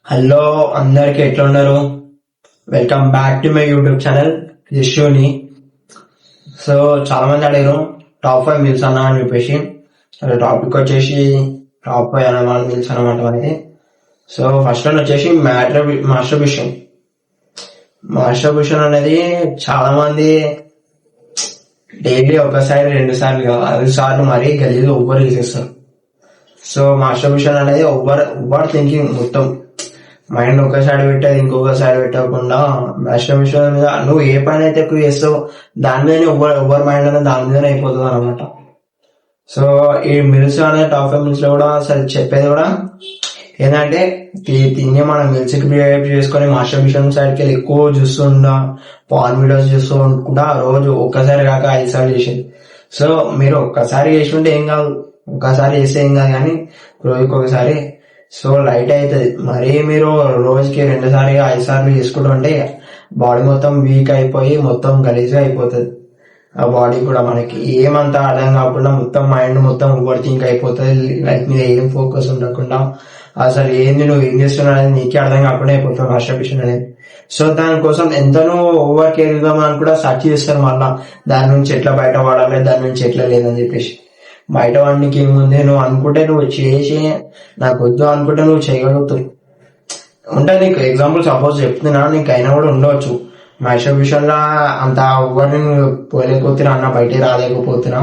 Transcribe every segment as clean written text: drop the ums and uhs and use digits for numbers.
Hello అందరికి ఎట్లా ఉన్నారు? Welcome back to my YouTube channel Yashoni. So చాలా మంది అడిగారు టాప్ 5 మీల్స్ అన్నా అని చెప్పేసి. టాపిక్ వచ్చేసి టాప్ 5 అన్నమాట మీల్స్ అన్నమాట మనకి. సో ఫస్ట్ వన్ వచ్చేసి మాస్టర్బేషన్. మాస్టర్బేషన్ అనేది చాలా మంది డైలీ ఒకసారి 2 సార్లు 5 సార్లు మరీ గలీజ్ ఓవర్ చేసేస్తారు. సో మాస్టర్బేషన్ అనేది ఓవర్ థింకింగ్, మొత్తం మైండ్ ఒక సైడ్ పెట్టేది ఇంకొక సైడ్ పెట్టకుండా మాస్టర్బేషన్ మీద నువ్వు ఏ పని అయితే ఎక్కువ చేస్తావు దాని మీదనే ఓవర్ మైండ్ అనేది దాని మీదనే అయిపోతుంది అనమాట. సో ఈ మిల్స్ అనే టాప్ 5 మిల్స్ లో కూడా అసలు చెప్పేది కూడా ఏంటంటే తిని మనం మిల్స్ కి ప్రిపేర్ చేసుకొని మాస్టర్బేషన్ సైడ్ కి ఎక్కువ చూస్తుండా పాన్ వీడియోస్ చూస్తూ ఉండకుండా రోజు ఒక్కసారి కాక 5 సార్లు చేసేది. సో మీరు ఒక్కసారి చేసి ఉంటే ఏం కాదు, ఒక్కసారి చేస్తే ఏం కాదు, కానీ రోజుకి ఒకసారి సో లైట్ అవుతుంది. మరీ మీరు రోజుకి 2 సార్లు 5 సార్లు చేసుకుంటుంటే బాడీ మొత్తం వీక్ అయిపోయి మొత్తం గలీజ్గా అయిపోతుంది. ఆ బాడీ కూడా మనకి ఏమంతా అర్థం కాకుండా మొత్తం మైండ్ మొత్తం ఓవర్ థింక్ అయిపోతుంది. లైఫ్ మీద ఏం ఫోకస్ ఉండకుండా అసలు ఏంది నువ్వు ఏం చేస్తున్నావు అనేది నీకే అర్థం కాకుండా అయిపోతుంది మాస్టర్బేషన్ అనేది. సో దానికోసం ఎంతనో ఓవర్ కేర్ ఇద్దామని కూడా సర్చ్ చేస్తారు, మళ్ళా దాని నుంచి ఎట్లా బయట పడాలి, దాని నుంచి ఎట్లా లేదని చెప్పేసి. బయట వాడికి ఏముంది, నువ్వు అనుకుంటే నువ్వు చేసి నాకు వద్దు అనుకుంటే నువ్వు చేయగలుగుతావు. అంటే నీకు ఎగ్జాంపుల్ సపోజ్ చెప్తున్నా, నీకు అయినా కూడా ఉండవచ్చు మాస్టర్బేషన్ లా అంత ఓవర్ని పోలేకపోతున్నా అన్న, బయట రాలేకపోతున్నా,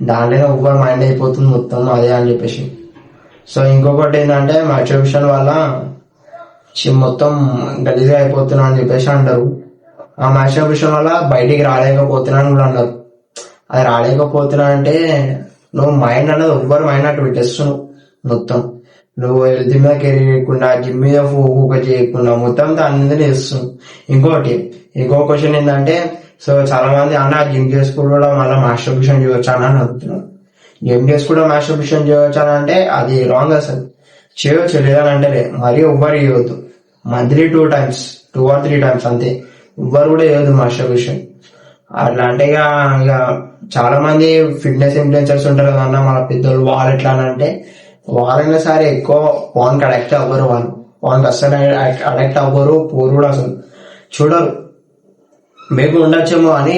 దాంట్లోనే ఓవర్ మైండ్ అయిపోతుంది మొత్తం అదే అని చెప్పేసి. సో ఇంకొకటి ఏంటంటే మాస్టర్బేషన్ వల్ల మొత్తం గలీజ్గా అయిపోతున్నా అని చెప్పేసి అంటారు. ఆ మాస్టర్బేషన్ వల్ల బయటికి రాలేకపోతున్నా అని కూడా అన్నారు. అది రాలేకపోతున్నా అంటే నువ్వు మైండ్ అనేది ఎవ్వరు మైండ్ అటు పెట్టేస్తున్నావు మొత్తం. నువ్వు హెల్త్ మీద కేర్ చేయకుండా, జిమ్ మీద ఫోకస్ చేయకుండా మొత్తం దాని మీద చేస్తున్నావు. ఇంకో క్వశ్చన్ ఏంటంటే, సో చాలా మంది అన్న జిమ్ చేసుకోవడం మళ్ళీ మాస్టర్బేషన్ చేయొచ్చాను అని అడుగుతున్నాను. జిమ్ చేసుకుంటే మాస్టర్బేషన్ చేయొచ్చాను అంటే అది రాంగ్. అసలు చేయొచ్చు, లేదని అంటే మరీ ఎవ్వరు చేయవద్దు. మంత్లీ 2 times 2 or 3 times అంతే, ఎవ్వరు కూడా చేయొద్దు మాస్టర్బేషన్. అట్లా అంటే ఇక చాలా మంది ఫిట్నెస్ ఇన్ఫ్లుయెన్సర్స్ ఉంటారు కదన్నా మన పెద్దోళ్ళు, వాళ్ళు ఎట్లా అంటే వాళ్ళైనా సరే ఎక్కువ పాన్ కి అడక్ట్ అవ్వరు. వాళ్ళు పాన్ కి అస్సలు అడక్ట్ అవ్వరు, పోరు కూడా అసలు చూడరు. మేబీ ఉండొచ్చేమో అని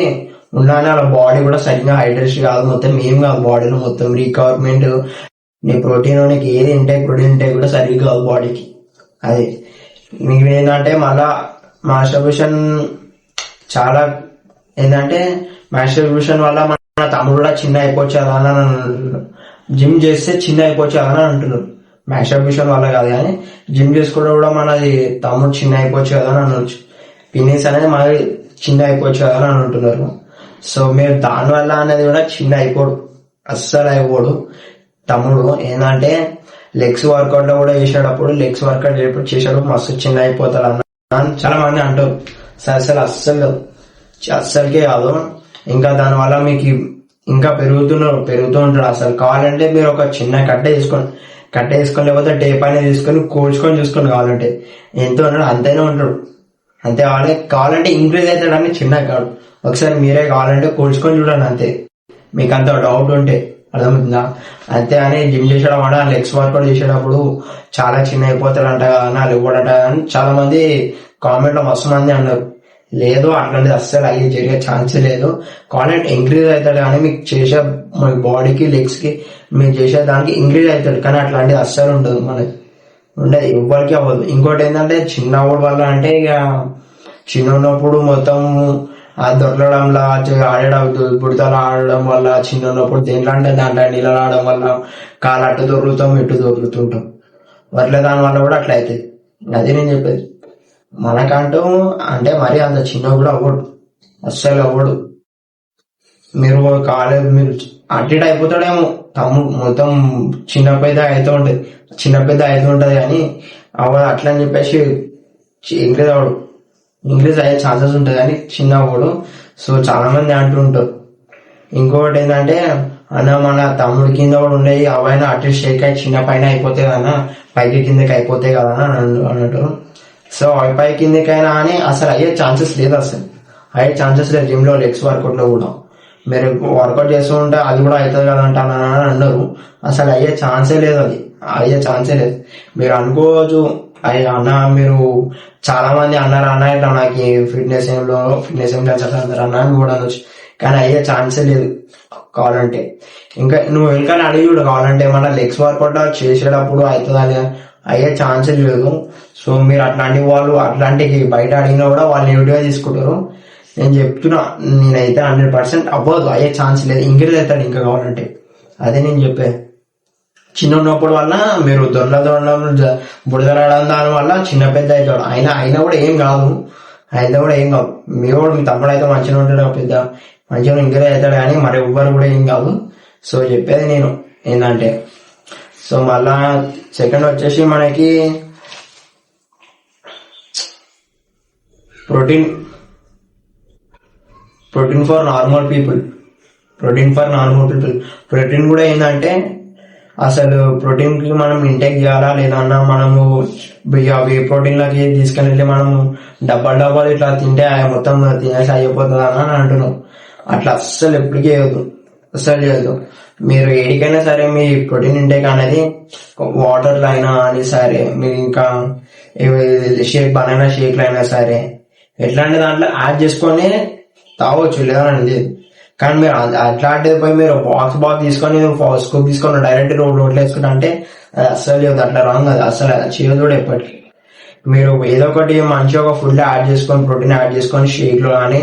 ఉండాలి, వాళ్ళ బాడీ కూడా సరిగ్గా హైడ్రేషన్ కాదు, మొత్తం ఏం కాదు బాడీలో మొత్తం రిక్వైర్మెంట్. నీ ప్రోటీన్ నీకు ఏది ప్రోటీన్ ఇంటేక్ కూడా సరిగ్గా కాదు బాడీకి. అది మీకు ఏంటంటే మళ్ళా మాస్టర్బేషన్ చాలా ఏంటంటే మాస్టర్బేషన్ వల్ల మన తమ్ముడు కూడా చిన్న అయిపోవచ్చు కదా అని, జిమ్ చేస్తే చిన్న అయిపోవచ్చు కదా అని అంటున్నారు. మాస్టర్బేషన్ వల్ల కాదు కానీ జిమ్ చేసుకోవడం కూడా మనది తమ్ముడు చిన్న అయిపోవచ్చు కదా అని అనొచ్చు. పినిస్ అనేది మనది చిన్న అయిపోవచ్చు కదా అని అంటున్నారు. సో మీరు దానివల్ల అనేది కూడా చిన్న అయిపోడు, అస్సలు అయిపోడు. తమ్ముడు ఏంటంటే లెగ్స్ వర్కౌట్ లో కూడా చేసేటప్పుడు లెగ్స్ వర్కౌట్ చేసేటప్పుడు మస్తు చిన్న అయిపోతాడు అన్న చాలా మంది అంటారు. అస్సలకే కాదు, ఇంకా దానివల్ల మీకు ఇంకా పెరుగుతూ ఉంటాడు. అసలు కావాలంటే మీరు ఒక చిన్న కట్టే తీసుకొని లేకపోతే టేప్ అనేది తీసుకొని కోల్చుకొని చూసుకోండి. కావాలంటే ఎంతో ఉన్నాడు అంతేనే ఉంటాడు, అంతే. కావాలంటే ఇంక్రీజ్ అవుతాడు అని చిన్న కాదు. ఒకసారి మీరే కావాలంటే కోల్చుకొని చూడండి అంతే, మీకు అంత డౌట్ ఉంటే. అర్థమవుతుందా? అంతే అని జిమ్ చేసేయడం అంటే లెగ్స్ వర్కౌట్ చేసేటప్పుడు చాలా చిన్న అయిపోతాడంట కదా అని ఇవ్వడట అని చాలా మంది కామెంట్ లో మస్తు మంది అన్నారు. లేదు, అట్లాంటిది అస్సలు అయ్యి జరిగే ఛాన్స్ లేదు. కావాలంటే ఇంక్రీజ్ అవుతాడు కానీ మీకు చేసే మన బాడీకి లెగ్స్ కి మీరు చేసే దానికి ఇంక్రీజ్ అవుతాడు, కానీ అట్లాంటిది అస్సలు ఉండదు, మనకి ఉండదు, ఎవ్వరికి అవ్వదు. ఇంకోటి ఏంటంటే చిన్న అవ్వడం వల్ల అంటే ఇక చిన్న ఉన్నప్పుడు మొత్తం ఆ దొరకడంలా ఆడడం, బుడతలు ఆడడం వల్ల చిన్న ఉన్నప్పుడు దేంట్లో అంటే దాంట్లో నీళ్ళు ఆడడం వల్ల కాలు అట్టు దొరుకుతాం ఇటు దొరుకుతుంటాం, వర్లే దాని వల్ల కూడా అట్లా అవుతుంది. అది నేను చెప్పేది. మనకంటూ అంటే మరీ అంత చిన్న కూడా అవ్వడు, అస్సలు అవ్వడు. మీరు కాలేదు, మీరు అటు అయిపోతాడేమో తమ్ముడు, మొత్తం చిన్న పెద్ద అవుతూ ఉంటది కానీ అవ్వదు. అట్లా అని చెప్పేసి ఇంక్రీజ్ అయ్యే ఛాన్సెస్ ఉంటుంది కానీ చిన్న అవ్వడు. సో చాలా మంది అంటుంటారు. ఇంకొకటి ఏంటంటే అన్న మన తమ్ముడి కింద కూడా ఉండేవి అవైనా అటు షేక్ అయి చిన్న పైన అయిపోతాయి కదా, పైకి కిందకి అయిపోతాయి కదా అని అన్నట్టు. సో పై కిందకైనా అని అసలు అయ్యే ఛాన్సెస్ లేదు, జిమ్ లో లెగ్స్ వర్కౌట్ లో కూడా. మీరు వర్కౌట్ చేస్తూ ఉంటే అది కూడా అవుతుంది కదా అంటానని అన్నారు. అసలు అయ్యే ఛాన్సే లేదు, మీరు అనుకోవచ్చు అది అన్న మీరు చాలా మంది అన్నారు అన్న ఇట్లా నాకు ఫిట్నెస్ ఏం అందరు అన్న అని కూడా అనొచ్చు, కానీ అయ్యే ఛాన్సే లేదు. కావాలంటే ఇంకా నువ్వు వెనకాల అడిగి చూడు, కావాలంటే ఏమన్నా లెగ్స్ వర్కౌట్ చేసేటప్పుడు అవుతుందని అయ్యే ఛాన్సే లేదు. సో మీరు అట్లాంటి వాళ్ళు అట్లాంటివి బయట అడిగినా కూడా వాళ్ళు నెగిటివ్గా తీసుకుంటారు. నేను చెప్తున్నా, నేనైతే 100% అవ్వదు, అయ్యే ఛాన్స్ లేదు. ఇంక్రీజ్ అవుతాడు ఇంకా కావాలంటే. అదే నేను చెప్పే, చిన్న ఉన్నప్పుడు వల్ల మీరు దొరడం బుడదలడం దాని వల్ల చిన్న పెద్ద అవుతాడు. అయినా కూడా ఏం కాదు, మీ తమ్ముడు అయితే మంచిగా ఉంటాడు, పెద్ద మంచిగా ఇంక్రీజ్ అవుతాడు, కానీ మరి ఎవ్వరు కూడా ఏం కాదు. సో చెప్పేది నేను ఏంటంటే, సో మళ్ళా సెకండ్ వచ్చేసి మనకి protein for normal people. Protein కూడా ఏంటంటే అసలు ప్రోటీన్ కి మనం ఇంటేక్ చేయాలా లేదన్నా మనము వే ప్రోటీన్ లకి తీసుకుని వెళ్ళి మనము డబ్బాలు ఇట్లా తింటే మొత్తం తినేసి అయిపోతుంది అని అంటున్నాం. అట్లా అస్సలు ఎప్పటికీ చేయదు. మీరు ఏడికైనా సరే మీ ప్రోటీన్ ఇంటేక్ అనేది వాటర్లో అయినా అని సరే, మీరు ఇంకా బనానా షేక్లు అయినా సరే ఎట్లాంటి దాంట్లో యాడ్ చేసుకొని తాగొచ్చు, లేదని లేదు. కానీ మీరు అట్లాంటిది పోయి మీరు బాక్స్ తీసుకొని స్కూప్ తీసుకొని డైరెక్ట్ రోడ్లో వేసుకుంటా అంటే అది అస్సలు లేదు, అట్లా రాంగ్. అది అస్సలు చేయదు కూడా ఎప్పటికీ. మీరు ఏదో ఒకటి మంచిగా ఒక ఫుడ్ యాడ్ చేసుకొని, ప్రోటీన్ యాడ్ చేసుకొని, షేక్ లో కానీ,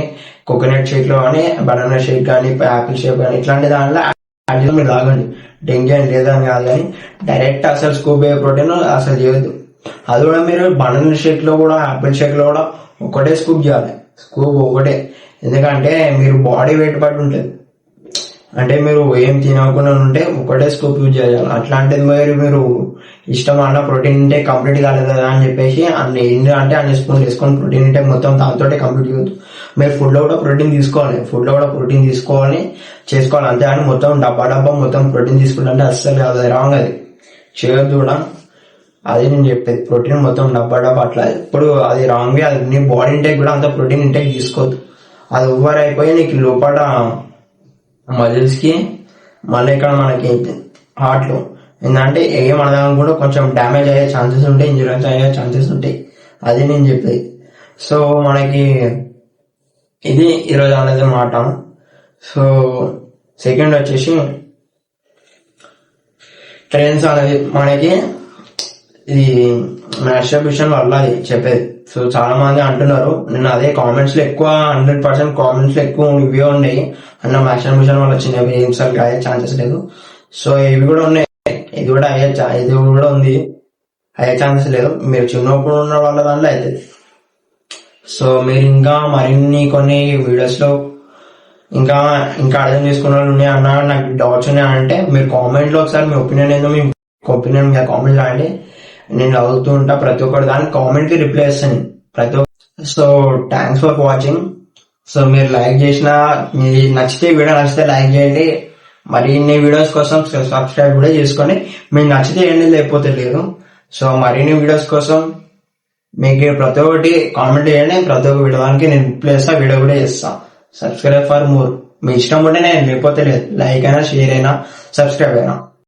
కోకోనట్ షేక్ లో కానీ, బనానా షేక్ కానీ, యాపిల్ షేక్ కానీ ఇట్లాంటి దాంట్లో యాడ్ చేసుకొని మీరు తాగండి. డెంగ్యూ అని లేదని కాదు, కానీ డైరెక్ట్ అసలు స్కూప్ ప్రోటీన్ అసలు చేయొద్దు. అది కూడా మీరు బనానా షేక్ లో కూడా, యాపిల్ షేక్ లో కూడా ఒకటే స్కూప్ చేయాలి, స్కూప్ ఒకటే. ఎందుకంటే మీరు బాడీ వెయిట్ పట్టి ఉంటుంది, అంటే మీరు ఏం తినకుండా ఉంటే ఒకటే స్కూప్ యూజ్ చేయాలి. అట్లాంటిది మీరు ఇష్టం అన్న ప్రోటీన్ ఇంటే కంప్లీట్ కాలేదు కదా అని చెప్పేసి అన్ని అన్ని స్పూన్ వేసుకొని ప్రోటీన్ ఇంటే మొత్తం దాంతో కంప్లీట్ చేయొద్దు. మీరు ఫుడ్ లో కూడా ప్రోటీన్ తీసుకోవాలి, చేసుకోవాలి అంతే. అని మొత్తం డబ్బా మొత్తం ప్రోటీన్ తీసుకుంటే అస్సలు అది రాంగ్, అది చేయొద్దు కూడా. అది నేను చెప్పేది, ప్రోటీన్ మొత్తం డబ్బా అట్లా ఇప్పుడు అది రాంగ్. అది నీ బాడీ ఇంటేక్ కూడా అంత ప్రోటీన్ ఇంటేక్ తీసుకోవద్దు. అది ఓవర్ అయిపోయి నీకు లోపల మజిల్స్ కి మళ్ళీ ఇక్కడ మనకి హార్ట్ లో ఏంటంటే ఏమనదాం కూడా కొంచెం డ్యామేజ్ అయ్యే ఛాన్సెస్ ఉంటాయి, ఇంజురీస్ అయ్యే ఛాన్సెస్ ఉంటాయి. అది నేను చెప్పేది. సో మనకి ఇది ఈరోజు అనేది మాట. సో సెకండ్ వచ్చేసి ట్రైన్స్ అనేది మనకి ఇది మాస్టర్బేషన్ వల్ల అది చెప్పేది. సో చాలా మంది అంటున్నారు, నేను అదే కామెంట్స్ లో ఎక్కువ 100% కామెంట్స్ లో ఎక్కువ ఇవే ఉన్నాయి అన్న, మాస్టర్బేషన్ వల్ల చిన్న ఏమ్స్ అయ్యే ఛాన్సెస్ లేదు. సో ఇవి కూడా ఉన్నాయి, ఇది కూడా ఉంది, అయ్యే ఛాన్సెస్ లేదు. మీరు చిన్నప్పుడు ఉన్న వాళ్ళ దాంట్లో అవుతుంది. సో మీరు ఇంకా మరిన్ని కొన్ని వీడియోస్ లో ఇంకా అర్థం చేసుకున్న వాళ్ళు ఉన్నాయి అన్న, నాకు డౌట్స్ ఉన్నాయి అంటే మీరు కామెంట్ లో ఒకసారి మీ ఒపీనియన్ ఏందో మీ ఒపీనియన్ కామెంట్ రాయండి. నేను చదువుతూ ఉంటా, ప్రతి ఒక్కటి దానికి కామెంట్ కి రిప్లై ఇస్తాను ప్రతి ఒక్క. So thanks for watching. So మీరు లైక్ చేసిన, మీరు వీడియో నచ్చితే లైక్ చేయండి. మరి ఇన్ని వీడియోస్ కోసం సబ్స్క్రైబ్ కూడా చేసుకోండి. మీకు నచ్చితే ఏంటి, లేకపోతే లేదు. సో మరిన్ని వీడియోస్ కోసం మీకు ప్రతి ఒక్కటి కామెంట్ చేయండి, ప్రతి ఒక్క వీడియో దానికి నేను రిప్లై చేస్తా, వీడియో కూడా చేస్తా. Subscribe for more. మీ ఇష్టం ఉంటే నేను, లేకపోతే లేదు. లైక్ అయినా, షేర్ అయినా, సబ్స్క్రైబ్ అయినా.